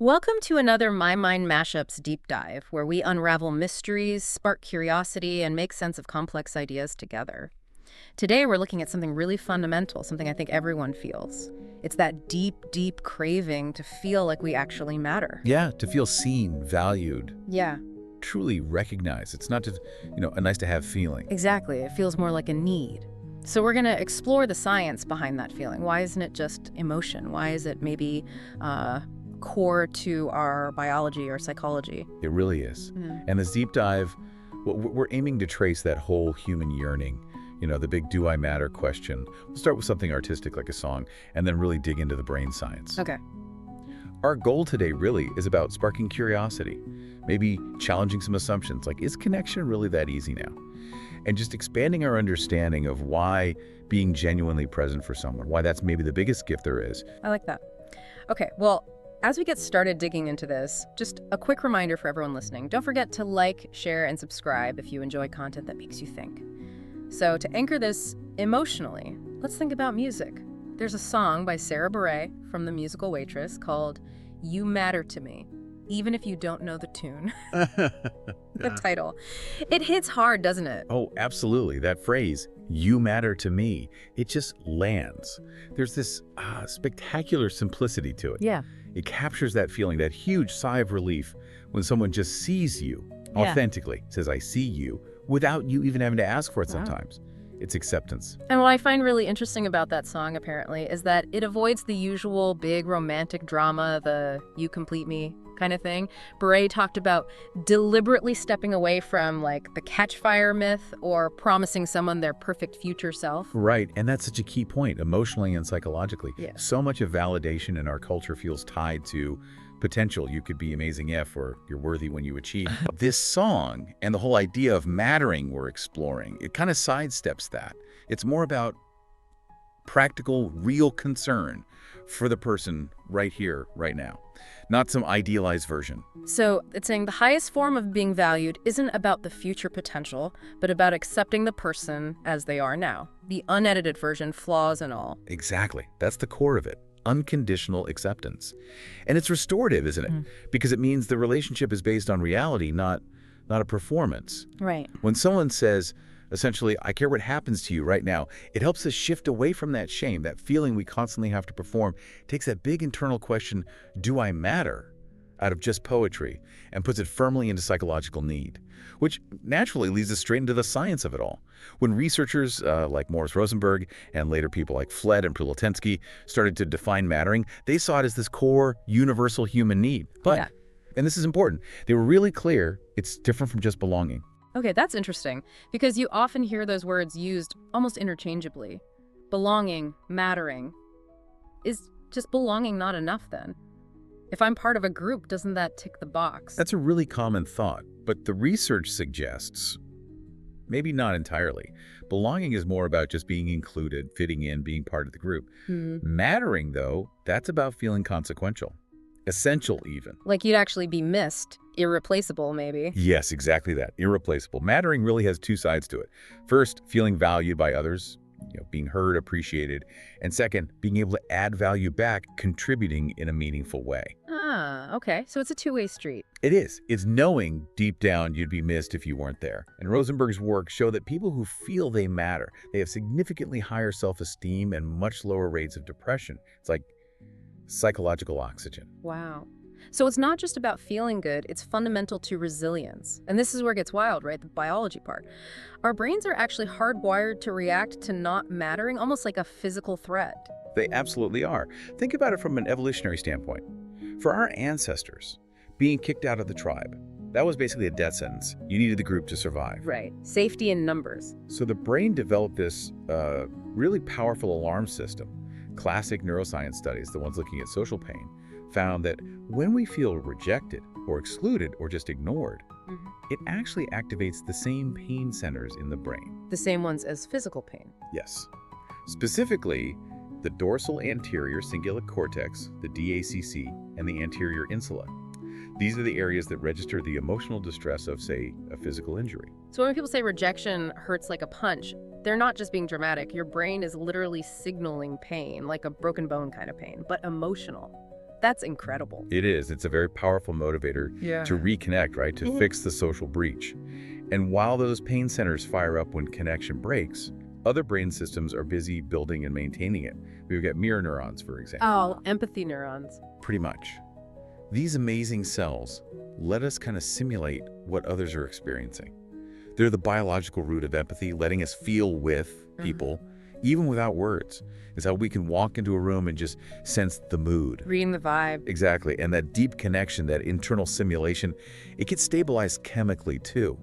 Welcome to another My Mind MashUps deep dive, where we unravel mysteries, spark curiosity, and make sense of complex ideas together. Today, we're looking at something really fundamental, something I think everyone feels. It's that deep, deep craving to feel like we actually matter. Yeah, to feel seen, valued, Yeah, truly recognized. It's not just, a nice to have feeling. exactly. It feels more like a need. So we're going to explore the science behind that feeling. Why isn't it just emotion? Why is it maybe core to our biology or psychology? It really is. Mm. And this deep dive, we're aiming to trace that whole human yearning, the big do I matter question. We'll start with something artistic like a song and then really dig into the brain science. Okay. Our goal today really is about sparking curiosity, maybe challenging some assumptions like, is connection really that easy now? And just expanding our understanding of why being genuinely present for someone, why that's maybe the biggest gift there is. I like that. Okay, well, as we get started digging into this, just a quick reminder for everyone listening. Don't forget to like, share, and subscribe if you enjoy content that makes you think. So to anchor this emotionally, let's think about music. There's a song by Sara Bareilles from The Musical Waitress called You Matter to Me, even if you don't know the tune. The title. It hits hard, doesn't it? Oh, absolutely. That phrase, you matter to me, it just lands. There's this spectacular simplicity to it. Yeah. It captures that feeling, that huge sigh of relief when someone just sees you Yeah. authentically, says, I see you, without you even having to ask for it Wow. sometimes. It's acceptance. And what I find really interesting about that song, apparently, is that it avoids the usual big romantic drama, the you complete me kind of thing. Beret talked about deliberately stepping away from, like, the catch fire myth or promising someone their perfect future self. Right, and that's such a key point, emotionally and psychologically. Yeah. So much of validation in our culture feels tied to potential. You could be amazing if, or you're worthy when you achieve. This song and the whole idea of mattering we're exploring, it kind of sidesteps that. It's more about practical, real concern for the person right here, right now, not some idealized version. So it's saying the highest form of being valued isn't about the future potential, but about accepting the person as they are now. The unedited version, flaws and all. Exactly. That's the core of it. Unconditional acceptance. And it's restorative, isn't it? Because it means the relationship is based on reality, not a performance. Right. When someone says, essentially, I care what happens to you right now, it helps us shift away from that shame, that feeling we constantly have to perform. It takes that big internal question, do I matter, out of just poetry, and puts it firmly into psychological need, which naturally leads us straight into the science of it all. When researchers like Morris Rosenberg and later people like Fled and Prulotensky started to define mattering, they saw it as this core, universal human need. But, Yeah. and this is important, they were really clear it's different from just belonging. Okay, that's interesting, because you often hear those words used almost interchangeably. Belonging, mattering. Is just belonging not enough then? If I'm part of a group, doesn't that tick the box? That's a really common thought, but the research suggests, maybe not entirely, belonging is more about just being included, fitting in, being part of the group. Mattering, though, that's about feeling consequential, essential even. Like you'd actually be missed, irreplaceable maybe. Yes, exactly that, irreplaceable. Mattering really has two sides to it. First, feeling valued by others, being heard, appreciated. And second, being able to add value back, contributing in a meaningful way. Ah, okay, so it's a two-way street. It is. It's knowing deep down you'd be missed if you weren't there. And Rosenberg's work show that people who feel they matter, they have significantly higher self-esteem and much lower rates of depression. It's like psychological oxygen. Wow. So it's not just about feeling good, it's fundamental to resilience. And this is where it gets wild, right? The biology part. Our brains are actually hardwired to react to not mattering, almost like a physical threat. They absolutely are. Think about it from an evolutionary standpoint. For our ancestors, being kicked out of the tribe, that was basically a death sentence. You needed the group to survive. Right. Safety in numbers. So the brain developed this really powerful alarm system. Classic neuroscience studies, the ones looking at social pain, found that when we feel rejected or excluded or just ignored, it actually activates the same pain centers in the brain. The same ones as physical pain. Yes. Specifically, the dorsal anterior cingulate cortex, the DACC, and the anterior insula. These are the areas that register the emotional distress of, say, a physical injury. So when people say rejection hurts like a punch, they're not just being dramatic. Your brain is literally signaling pain, like a broken bone kind of pain, but emotional. That's incredible. It is. It's a very powerful motivator to reconnect, right? To fix the social breach. And while those pain centers fire up when connection breaks, other brain systems are busy building and maintaining it. We've got mirror neurons, for example. Oh, empathy neurons. Pretty much. These amazing cells let us kind of simulate what others are experiencing. They're the biological root of empathy, letting us feel with people, even without words. Is how we can walk into a room and just sense the mood. Reading the vibe. Exactly. And that deep connection, that internal simulation, it gets stabilized chemically too.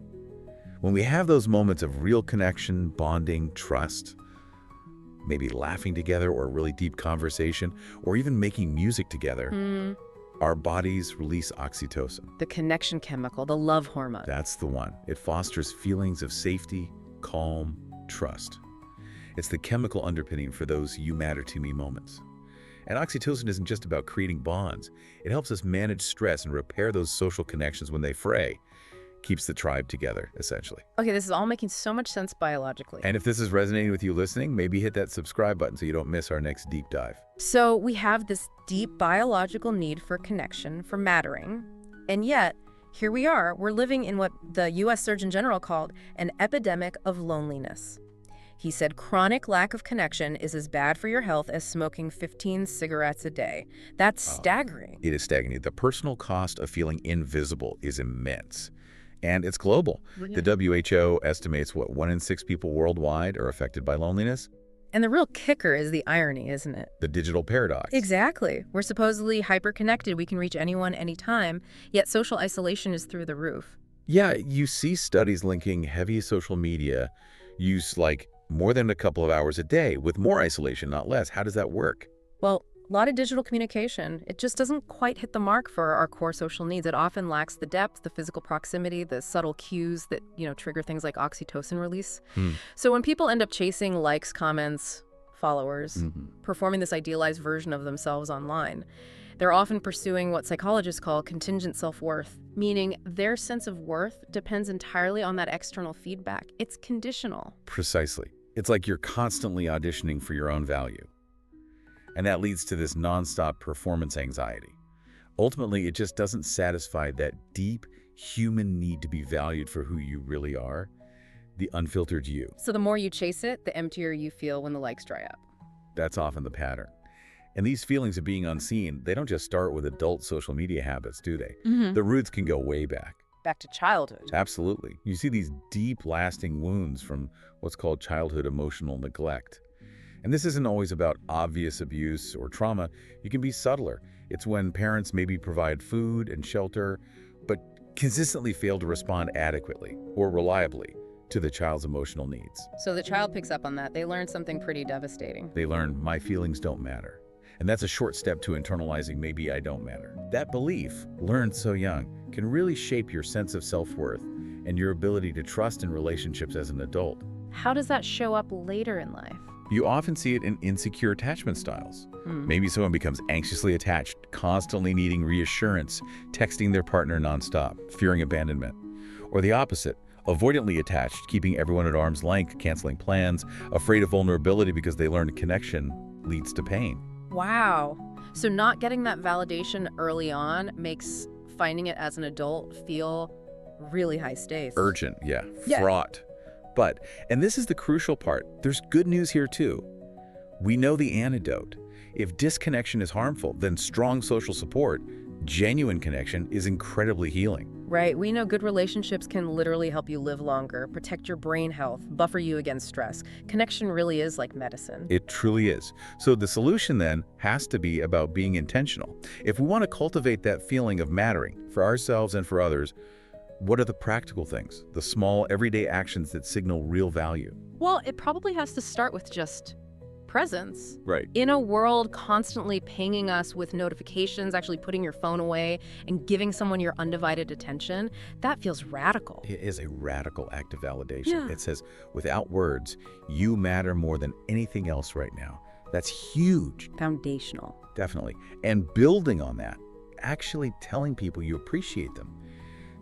When we have those moments of real connection, bonding, trust, maybe laughing together or a really deep conversation, or even making music together, our bodies release oxytocin. The connection chemical, the love hormone. That's the one. It fosters feelings of safety, calm, trust. It's the chemical underpinning for those you matter to me moments. And oxytocin isn't just about creating bonds. It helps us manage stress and repair those social connections when they fray. Keeps the tribe together, essentially. Okay, this is all making so much sense biologically. And if this is resonating with you listening, maybe hit that subscribe button so you don't miss our next deep dive. So we have this deep biological need for connection, for mattering, and yet here we are, we're living in what the US Surgeon General called an epidemic of loneliness. He said chronic lack of connection is as bad for your health as smoking 15 cigarettes a day. That's staggering. It is staggering. The personal cost of feeling invisible is immense. And it's global. The WHO estimates, 1 in 6 people worldwide are affected by loneliness? And the real kicker is the irony, isn't it? The digital paradox. Exactly. We're supposedly hyper-connected. We can reach anyone, anytime, yet social isolation is through the roof. Yeah, you see studies linking heavy social media use like more than a couple of hours a day with more isolation, not less. How does that work? Well, a lot of digital communication. It just doesn't quite hit the mark for our core social needs. It often lacks the depth, the physical proximity, the subtle cues that, trigger things like oxytocin release. So when people end up chasing likes, comments, followers, performing this idealized version of themselves online, they're often pursuing what psychologists call contingent self-worth, meaning their sense of worth depends entirely on that external feedback. It's conditional. Precisely. It's like you're constantly auditioning for your own value. And that leads to this nonstop performance anxiety. Ultimately, it just doesn't satisfy that deep human need to be valued for who you really are, the unfiltered you. So the more you chase it, the emptier you feel when the likes dry up. That's often the pattern. And these feelings of being unseen, they don't just start with adult social media habits, do they? The roots can go way back. Back to childhood. Absolutely. You see these deep, lasting wounds from what's called childhood emotional neglect. And this isn't always about obvious abuse or trauma. It can be subtler. It's when parents maybe provide food and shelter, but consistently fail to respond adequately or reliably to the child's emotional needs. So the child picks up on that. They learn something pretty devastating. They learn, my feelings don't matter. And that's a short step to internalizing, maybe I don't matter. That belief, learned so young, can really shape your sense of self-worth and your ability to trust in relationships as an adult. How does that show up later in life? You often see it in insecure attachment styles. Maybe someone becomes anxiously attached, constantly needing reassurance, texting their partner nonstop, fearing abandonment. Or the opposite, avoidantly attached, keeping everyone at arm's length, canceling plans, afraid of vulnerability because they learned connection leads to pain. Wow. So not getting that validation early on makes finding it as an adult feel really high stakes. Urgent, yeah. Fraught. But, and this is the crucial part, there's good news here too. We know the antidote. If disconnection is harmful, then strong social support, genuine connection, is incredibly healing. Right. We know good relationships can literally help you live longer, protect your brain health, buffer you against stress. Connection really is like medicine. It truly is. So the solution then has to be about being intentional. If we want to cultivate that feeling of mattering for ourselves and for others, what are the practical things, the small everyday actions that signal real value? Well, it probably has to start with just presence. Right. In a world constantly pinging us with notifications, actually putting your phone away and giving someone your undivided attention, that feels radical. It is a radical act of validation. Yeah. It says, without words, you matter more than anything else right now. That's huge. Foundational. Definitely. And building on that, actually telling people you appreciate them.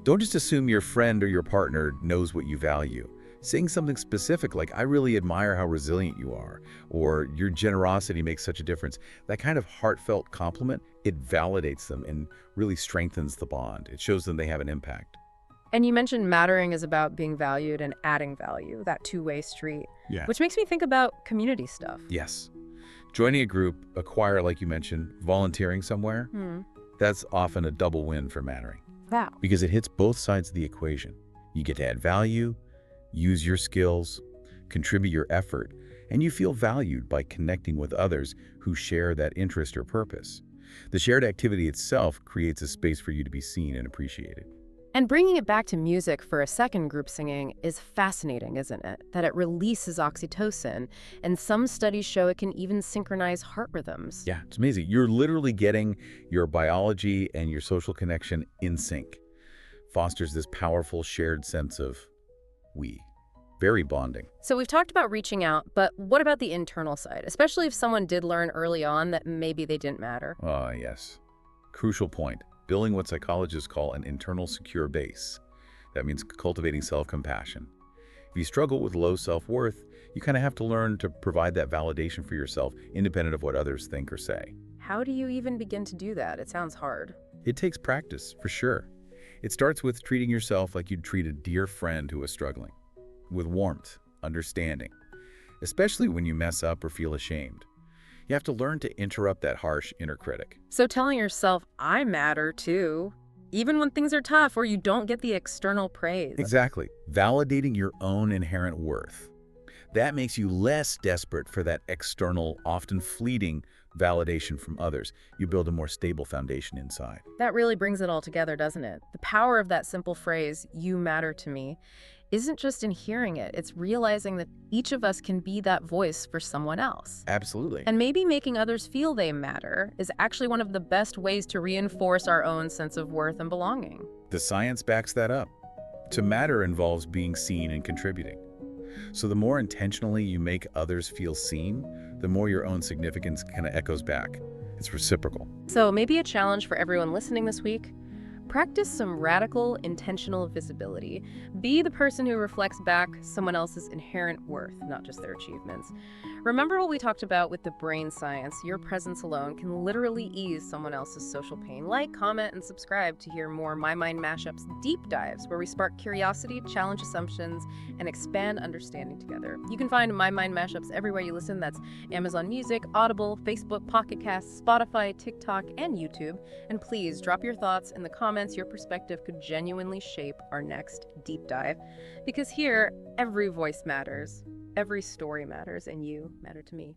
Don't just assume your friend or your partner knows what you value. Saying something specific like, I really admire how resilient you are, or your generosity makes such a difference, that kind of heartfelt compliment, it validates them and really strengthens the bond. It shows them they have an impact. And you mentioned mattering is about being valued and adding value, that two-way street, Yeah. which makes me think about community stuff. Yes. Joining a group, a choir like you mentioned, volunteering somewhere, that's often a double win for mattering Wow. because it hits both sides of the equation. You get to add value, use your skills, contribute your effort, and you feel valued by connecting with others who share that interest or purpose. The shared activity itself creates a space for you to be seen and appreciated. And bringing it back to music for a second group singing is fascinating, isn't it? That it releases oxytocin, and some studies show it can even synchronize heart rhythms. Yeah, it's amazing. You're literally getting your biology and your social connection in sync. Fosters this powerful shared sense of we. Very bonding. So we've talked about reaching out, but what about the internal side? Especially if someone did learn early on that maybe they didn't matter. Ah, yes. Crucial point. Building what psychologists call an internal secure base. That means cultivating self-compassion. If you struggle with low self-worth, you kind of have to learn to provide that validation for yourself, independent of what others think or say. How do you even begin to do that? It sounds hard. It takes practice, for sure. It starts with treating yourself like you'd treat a dear friend who is struggling, with warmth, understanding, especially when you mess up or feel ashamed. You have to learn to interrupt that harsh inner critic. So telling yourself, I matter too, even when things are tough or you don't get the external praise. Exactly. Validating your own inherent worth. That makes you less desperate for that external, often fleeting validation from others. You build a more stable foundation inside. That really brings it all together, doesn't it? The power of that simple phrase, you matter to me, isn't just in hearing it. It's realizing that each of us can be that voice for someone else. Absolutely. And maybe making others feel they matter is actually one of the best ways to reinforce our own sense of worth and belonging. The science backs that up. To matter involves being seen and contributing. So the more intentionally you make others feel seen, the more your own significance kind of echoes back. It's reciprocal. So maybe a challenge for everyone listening this week: practice some radical, intentional visibility. Be the person who reflects back someone else's inherent worth, not just their achievements. Remember what we talked about with the brain science. Your presence alone can literally ease someone else's social pain. Like, comment, and subscribe to hear more My Mind Mashups deep dives, where we spark curiosity, challenge assumptions, and expand understanding together. You can find My Mind Mashups everywhere you listen. That's Amazon Music, Audible, Facebook, Pocket Casts, Spotify, TikTok, and YouTube. And please drop your thoughts in the comments. Your perspective could genuinely shape our next deep dive. Because here, every voice matters, every story matters, and you matter to me.